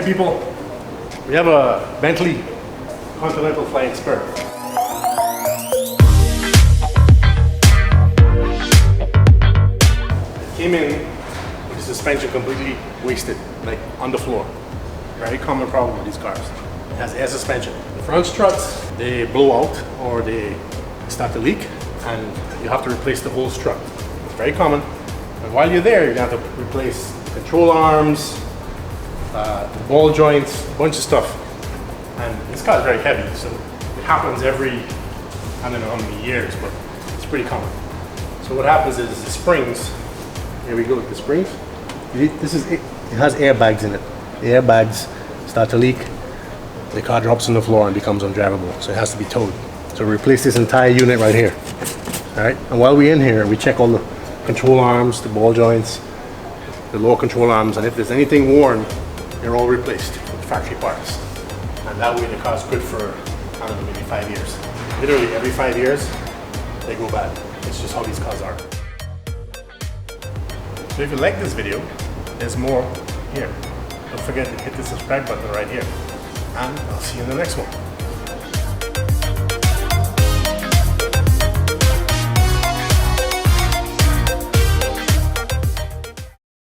Hey people, we have a Bentley Continental Flying Spur. It came in with the suspension completely wasted, like on the floor. Very common problem with these cars. It has air suspension. The front struts, they blow out or they start to leak and you have to replace the whole strut. It's very common. And while you're there, you're gonna have to replace control arms, the ball joints, a bunch of stuff. And this car is very heavy, so it happens every, I don't know how many years, but it's pretty common. So what happens is the springs, here we go with the springs. This is it. It has airbags in it. The airbags start to leak, the car drops on the floor and becomes undrivable, so it has to be towed. So we replace this entire unit right here. All right, and while we're in here, we check all the control arms, the ball joints, the lower control arms, and if there's anything worn, they're all replaced with factory parts. And that way the car's good for, I don't know, maybe 5 years. Literally every 5 years, they go bad. It's just how these cars are. So if you like this video, there's more here. Don't forget to hit the subscribe button right here. And I'll see you in the next one.